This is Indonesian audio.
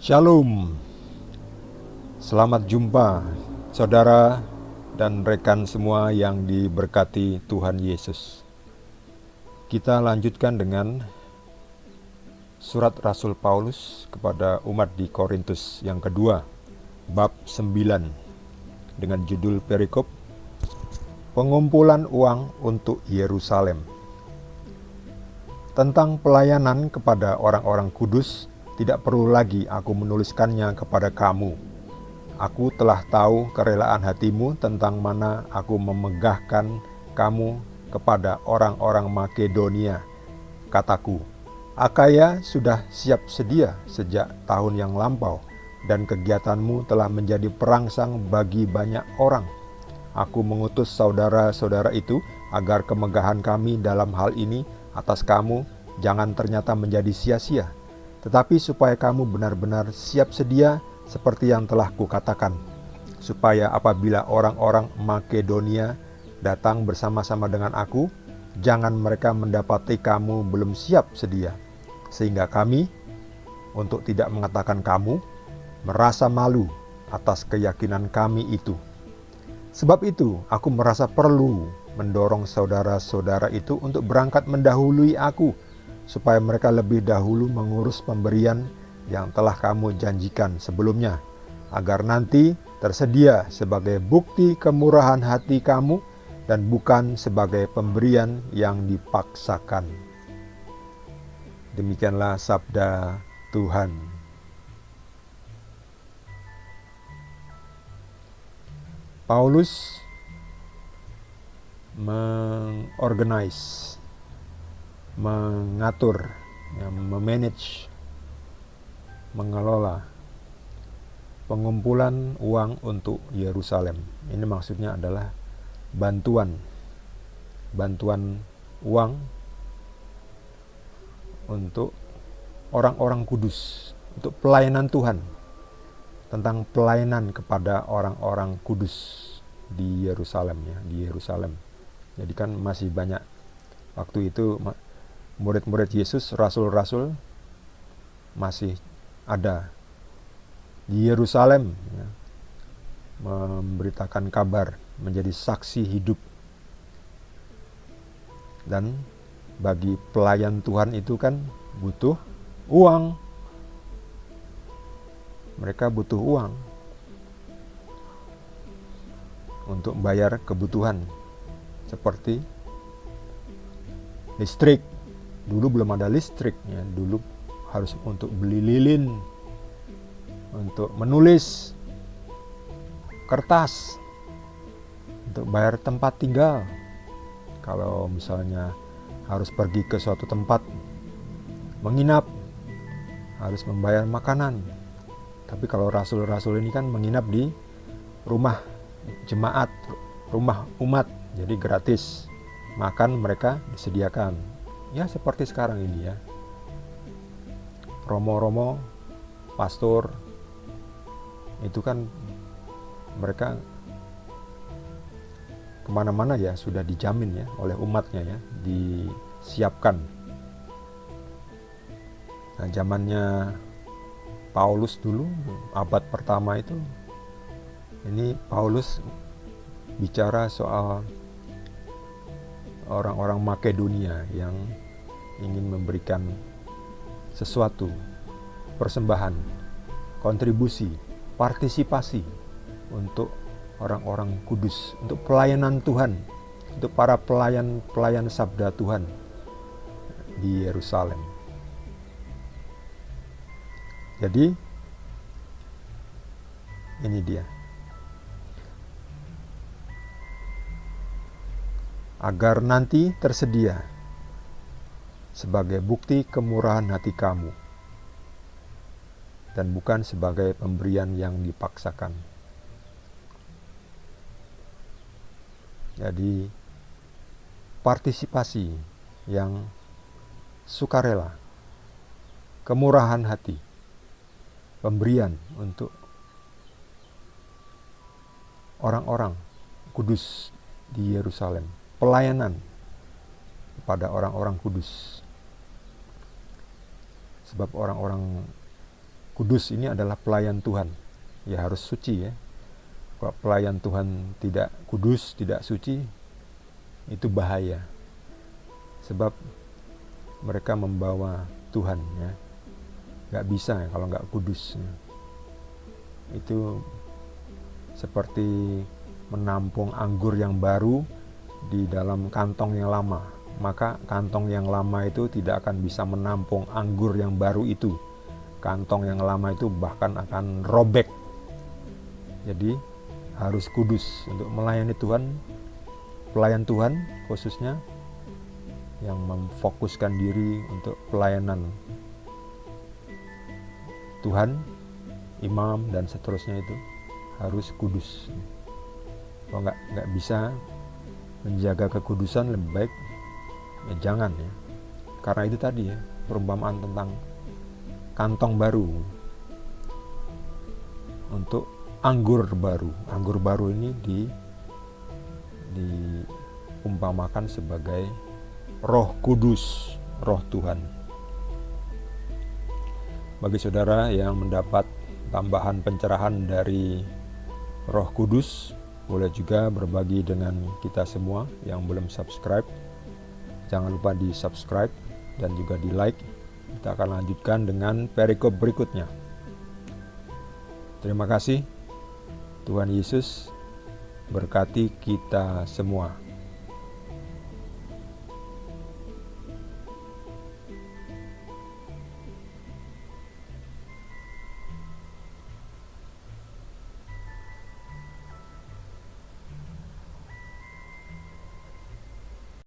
Shalom, selamat jumpa saudara dan rekan semua yang diberkati Tuhan Yesus. Kita lanjutkan dengan surat Rasul Paulus kepada umat di Korintus yang kedua, bab 9, dengan judul perikop Pengumpulan Uang untuk Yerusalem. Tentang pelayanan kepada orang-orang kudus, tidak perlu lagi aku menuliskannya kepada kamu. Aku telah tahu kerelaan hatimu tentang mana aku memegahkan kamu kepada orang-orang Makedonia. Kataku, Akaya sudah siap sedia sejak tahun yang lampau, dan kegiatanmu telah menjadi perangsang bagi banyak orang. Aku mengutus saudara-saudara itu agar kemegahan kami dalam hal ini atas kamu jangan ternyata menjadi sia-sia, tetapi supaya kamu benar-benar siap sedia seperti yang telah kukatakan, supaya apabila orang-orang Makedonia datang bersama-sama dengan aku, jangan mereka mendapati kamu belum siap sedia, sehingga kami, untuk tidak mengatakan kamu, merasa malu atas keyakinan kami itu. Sebab itu, aku merasa perlu mendorong saudara-saudara itu untuk berangkat mendahului aku, supaya mereka lebih dahulu mengurus pemberian yang telah kamu janjikan sebelumnya, agar nanti tersedia sebagai bukti kemurahan hati kamu dan bukan sebagai pemberian yang dipaksakan. Demikianlah sabda Tuhan. Paulus mengatur, memanage, mengelola pengumpulan uang untuk Yerusalem. Ini maksudnya adalah bantuan uang untuk orang-orang kudus, untuk pelayanan Tuhan, tentang pelayanan kepada orang-orang kudus di Yerusalem, ya, di Yerusalem. Jadi kan masih banyak waktu itu murid-murid Yesus, rasul-rasul masih ada di Yerusalem, ya, memberitakan kabar, menjadi saksi hidup. Dan bagi pelayan Tuhan itu kan butuh uang. Mereka butuh uang untuk bayar kebutuhan seperti listrik. Dulu belum ada listrik, ya. Dulu harus untuk beli lilin, untuk menulis, kertas, untuk bayar tempat tinggal. Kalau misalnya harus pergi ke suatu tempat menginap, harus membayar makanan. Tapi kalau rasul-rasul ini kan menginap di rumah jemaat, rumah umat, jadi gratis. Makan mereka disediakan. Ya seperti sekarang ini, ya. Romo-romo, pastor, itu kan mereka kemana-mana ya sudah dijamin, ya, oleh umatnya, ya, disiapkan. Nah, zamannya Paulus dulu, abad pertama itu, ini Paulus bicara soal orang-orang Makedonia yang ingin memberikan sesuatu, persembahan, kontribusi, partisipasi untuk orang-orang kudus, untuk pelayanan Tuhan, untuk para pelayan sabda Tuhan di Yerusalem. Jadi ini dia, agar nanti tersedia sebagai bukti kemurahan hati kamu dan bukan sebagai pemberian yang dipaksakan. Jadi partisipasi yang sukarela, kemurahan hati, pemberian untuk orang-orang kudus di Yerusalem, pelayanan kepada orang-orang kudus. Sebab orang-orang kudus ini adalah pelayan Tuhan. Ya harus suci ya. Kalau pelayan Tuhan tidak kudus, tidak suci, itu bahaya. Sebab mereka membawa Tuhan ya. Gak bisa ya kalau gak kudus ya. Itu seperti menampung anggur yang baru di dalam kantong yang lama. Maka kantong yang lama itu tidak akan bisa menampung anggur yang baru itu. Kantong yang lama itu bahkan akan robek. Jadi harus kudus untuk melayani Tuhan. Pelayan Tuhan khususnya yang memfokuskan diri untuk pelayanan Tuhan, imam dan seterusnya itu harus kudus. Kalau nggak bisa menjaga kekudusan, lebih baik ya jangan ya. Karena itu tadi ya, perumpamaan tentang kantong baru untuk anggur baru. Anggur baru ini diumpamakan sebagai Roh Kudus, Roh Tuhan. Bagi saudara yang mendapat tambahan pencerahan dari Roh Kudus, boleh juga berbagi dengan kita semua yang belum subscribe. Jangan lupa di subscribe dan juga di like. Kita akan lanjutkan dengan perikop berikutnya. Terima kasih. Tuhan Yesus berkati kita semua.